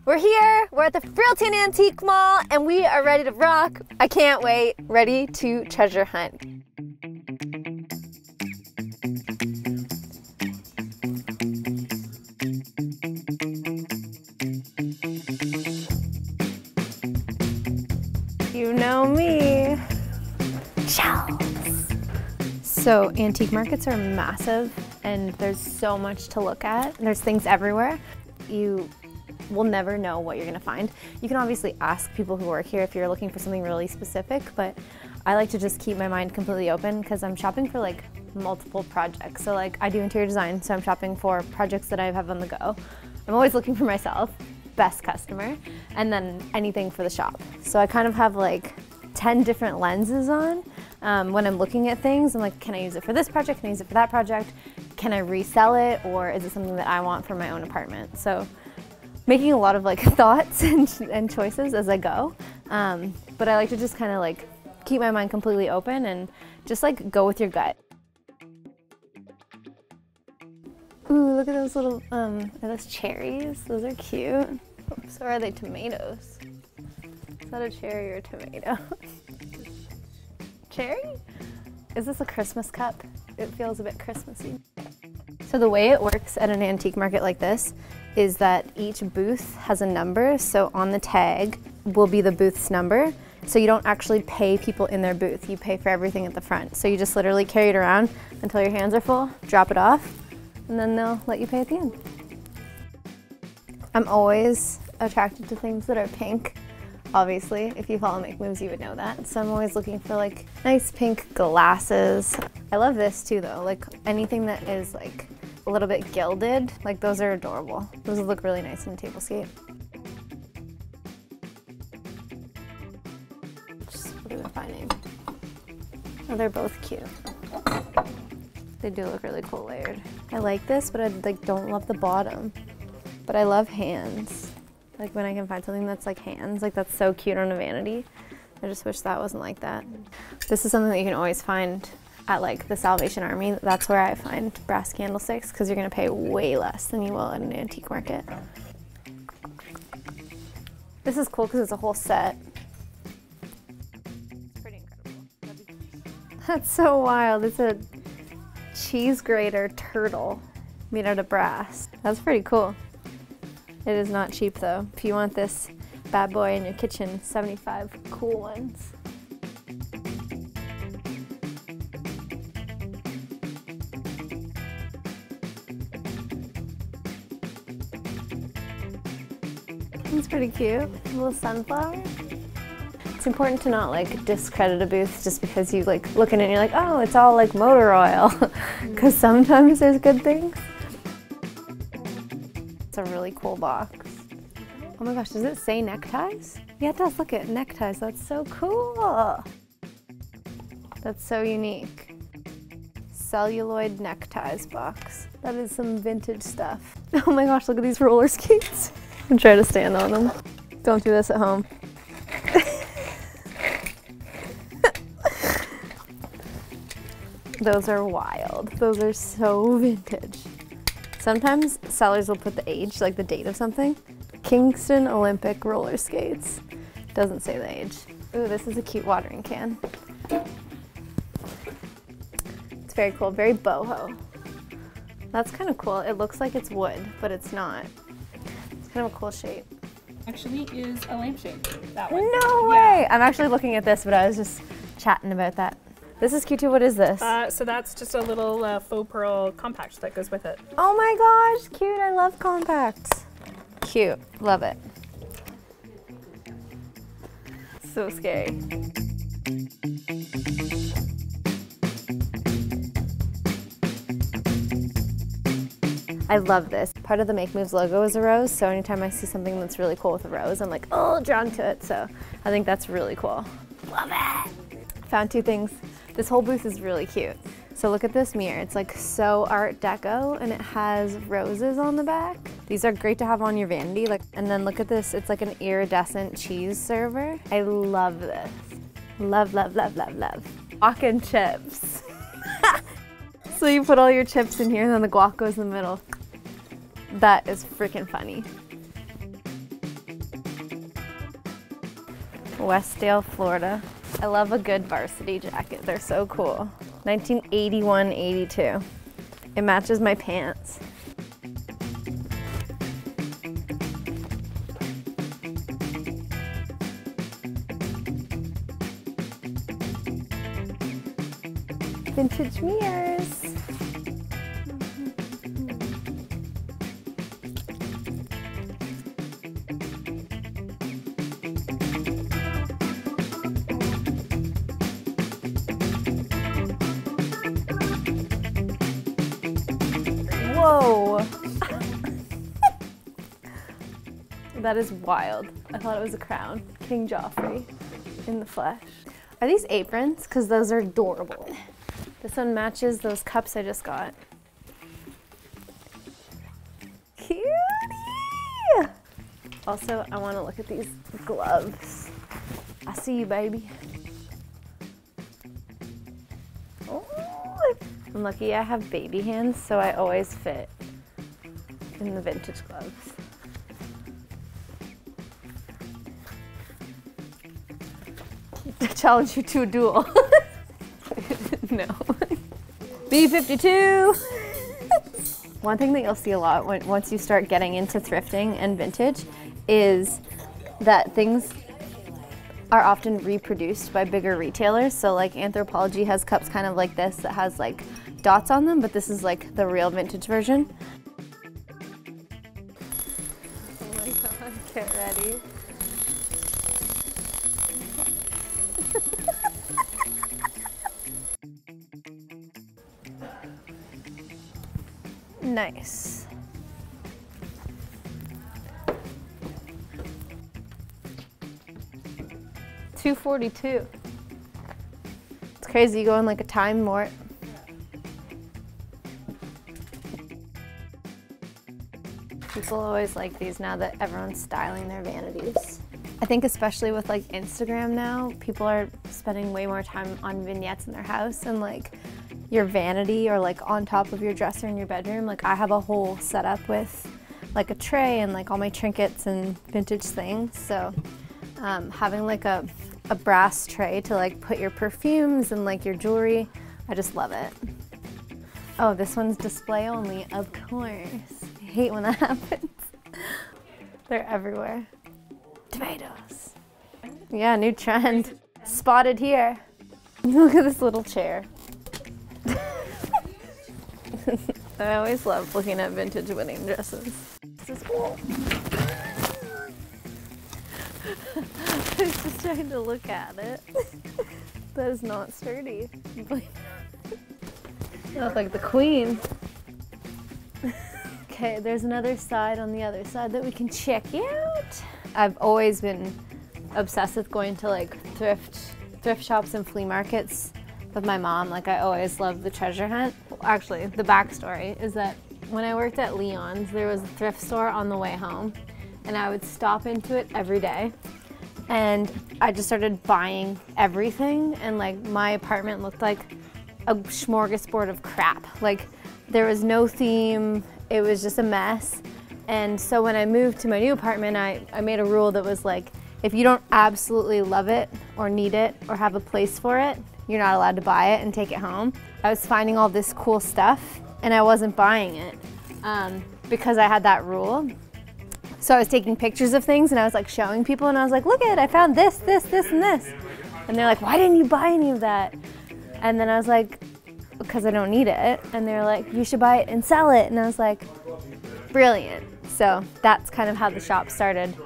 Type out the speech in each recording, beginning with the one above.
We're here, we're at the Frailty and Antique Mall, and we are ready to rock. I can't wait, ready to treasure hunt. You know me. Shelves. So antique markets are massive and there's so much to look at. There's things everywhere. You will never know what you're gonna find. You can obviously ask people who work here if you're looking for something really specific, but I like to just keep my mind completely open because I'm shopping for like multiple projects. So like I do interior design, so I'm shopping for projects that I have on the go. I'm always looking for myself, best customer, and then anything for the shop. So I kind of have like 10 different lenses on when I'm looking at things. I'm like, can I use it for this project? Can I use it for that project? Can I resell it? Or is it something that I want for my own apartment? So making a lot of like thoughts and choices as I go. But I like to just kind of like keep my mind completely open and just like go with your gut. Ooh, look at those little, are those cherries? Those are cute. Oops, or are they tomatoes? Is that a cherry or a tomato? Cherry? Is this a Christmas cup? It feels a bit Christmassy. So the way it works at an antique market like this is that each booth has a number, so on the tag will be the booth's number. So you don't actually pay people in their booth, you pay for everything at the front. So you just literally carry it around until your hands are full, drop it off, and then they'll let you pay at the end. I'm always attracted to things that are pink. Obviously, if you follow Make Moves, you would know that. So I'm always looking for like nice pink glasses. I love this too though, like anything that is like a little bit gilded, like those are adorable. Those would look really nice in a tablescape. Just what am I finding? Oh, they're both cute. They do look really cool layered. I like this, but I like don't love the bottom. But I love hands. Like when I can find something that's like hands, like that's so cute on a vanity. I just wish that wasn't like that. This is something that you can always find at like the Salvation Army. That's where I find brass candlesticks because you're gonna pay way less than you will at an antique market. This is cool because it's a whole set. It's pretty incredible. That's so wild. It's a cheese grater turtle made out of brass. That's pretty cool. It is not cheap though. If you want this bad boy in your kitchen, 75 cool ones. It's pretty cute. A little sunflower. It's important to not like discredit a booth just because you like look in it and you're like, oh, it's all like motor oil. Because sometimes there's good things. It's a really cool box. Oh my gosh, does it say neckties? Yeah, it does. Look at neckties. That's so cool. That's so unique. Celluloid neckties box. That is some vintage stuff. Oh my gosh, look at these roller skates. I'm trying to stand on them. Don't do this at home. Those are wild. Those are so vintage. Sometimes sellers will put the age, like the date of something. Kingston Olympic roller skates. Doesn't say the age. Ooh, this is a cute watering can. It's very cool, very boho. That's kind of cool. It looks like it's wood, but it's not. It's kind of a cool shape. Actually is a lampshade, that one. No way! Yeah. I'm actually looking at this, but I was just chatting about that. This is cute too. What is this? So that's just a little faux pearl compact that goes with it. Oh my gosh, cute. I love compacts. Cute. Love it. So scary. I love this. Part of the Make Moves logo is a rose, so anytime I see something that's really cool with a rose, I'm like, oh, drawn to it. So I think that's really cool. Love it. Found two things. This whole booth is really cute. So look at this mirror. It's like so Art Deco and it has roses on the back. These are great to have on your vanity. And then look at this. It's like an iridescent cheese server. I love this. Love, love, love, love, love. Guac and chips. So you put all your chips in here and then the guac goes in the middle. That is freaking funny. Westdale, Florida. I love a good varsity jacket. They're so cool. 1981-82. It matches my pants. Vintage mirrors. Whoa! That is wild. I thought it was a crown. King Joffrey in the flesh. Are these aprons? Because those are adorable. This one matches those cups I just got. Cutie! Also, I want to look at these gloves. I see you, baby. Oh, I'm lucky I have baby hands, so I always fit in the vintage gloves. I challenge you to a duel. No. B52! One thing that you'll see a lot once you start getting into thrifting and vintage is that things are often reproduced by bigger retailers. So like Anthropologie has cups kind of like this that has like dots on them, but this is like the real vintage version. Oh my god, get ready. Nice. $242. It's crazy, you go in like a time mort. People always like these now that everyone's styling their vanities. I think especially with like Instagram now, people are spending way more time on vignettes in their house, and like your vanity or like on top of your dresser in your bedroom. Like I have a whole setup with like a tray and like all my trinkets and vintage things. So having like a brass tray to like put your perfumes and like your jewelry, I just love it. Oh, this one's display only, of course. I hate when that happens. They're everywhere. Tomatoes. Yeah, new trend. Spotted here. Look at this little chair. I always love looking at vintage wedding dresses. This is cool. I was just trying to look at it. That is not sturdy. I look like the queen. Okay, there's another side on the other side that we can check out. I've always been obsessed with going to like thrift shops and flea markets with my mom. Like I always loved the treasure hunt. Actually, the backstory is that when I worked at Leon's, there was a thrift store on the way home, and I would stop into it every day. And I just started buying everything, and like my apartment looked like a smorgasbord of crap. Like there was no theme, it was just a mess. And so when I moved to my new apartment, I made a rule that was like, if you don't absolutely love it or need it or have a place for it, you're not allowed to buy it and take it home. I was finding all this cool stuff and I wasn't buying it because I had that rule. So I was taking pictures of things and I was like showing people, and I was like, look at it, I found this, this, this, and this. And they're like, why didn't you buy any of that? And then I was like, because I don't need it. And they're like, you should buy it and sell it. And I was like, brilliant. So that's kind of how the shop started.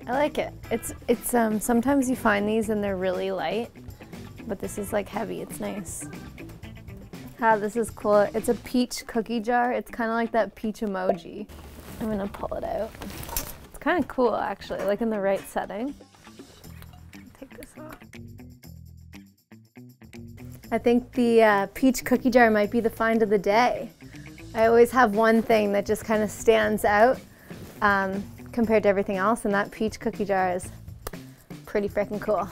I like it. It's sometimes you find these and they're really light, but this is like heavy, it's nice. Ah, this is cool. It's a peach cookie jar. It's kind of like that peach emoji. I'm gonna pull it out. It's kind of cool actually, like in the right setting. Take this off. I think the peach cookie jar might be the find of the day. I always have one thing that just kind of stands out compared to everything else, and that peach cookie jar is pretty freaking cool.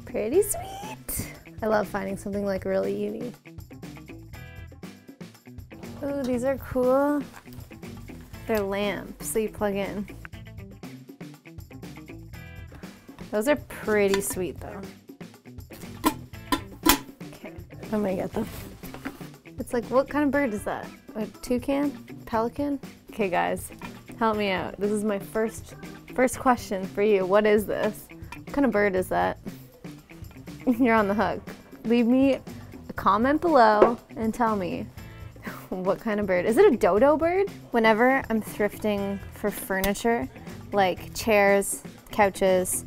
Pretty sweet. I love finding something like really unique. Ooh, these are cool. They're lamps, so you plug in. Those are pretty sweet though. Okay, I'm gonna get them. It's like, what kind of bird is that? A toucan? Pelican? Okay guys, help me out. This is my first question for you. What is this? What kind of bird is that? You're on the hook. Leave me a comment below and tell me what kind of bird. Is it a dodo bird? Whenever I'm thrifting for furniture, like chairs, couches,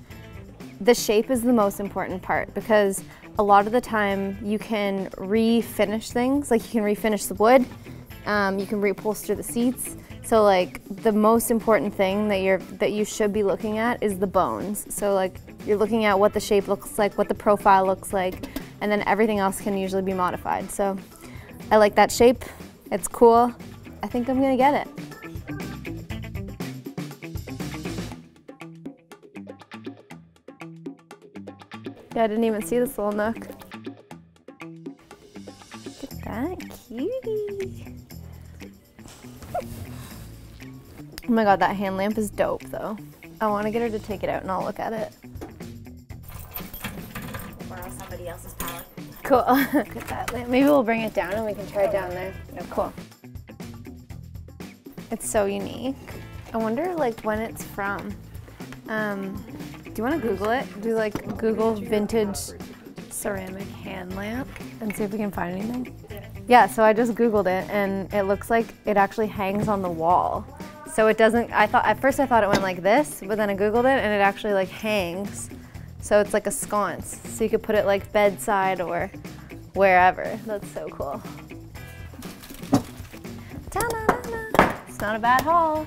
the shape is the most important part because a lot of the time you can refinish things, like you can refinish the wood, you can reupholster the seats. So like the most important thing that you should be looking at is the bones. So like you're looking at what the shape looks like, what the profile looks like, and then everything else can usually be modified. So I like that shape, it's cool. I think I'm gonna get it. Yeah, I didn't even see this little nook. Look at that, cutie. Oh my god, that hand lamp is dope though. I want to get her to take it out and I'll look at it. Borrow somebody else's palette. Cool. Look at that lamp. Maybe we'll bring it down and we can try it down there. Cool. It's so unique. I wonder like when it's from. Do you want to Google it? Do like Google vintage ceramic hand lamp and see if we can find anything? Yeah, so I just Googled it and it looks like it actually hangs on the wall. So it doesn't, at first I thought it went like this, but then I Googled it and it actually like hangs. So it's like a sconce. So you could put it like bedside or wherever. That's so cool. Ta-na-na-na. It's not a bad haul.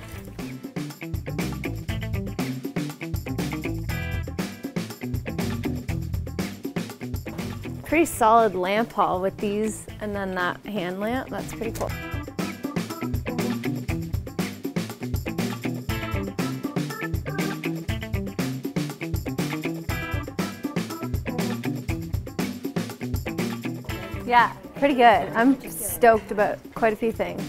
Pretty solid lamp haul with these and then that hand lamp. That's pretty cool. Yeah, pretty good. I'm stoked about quite a few things.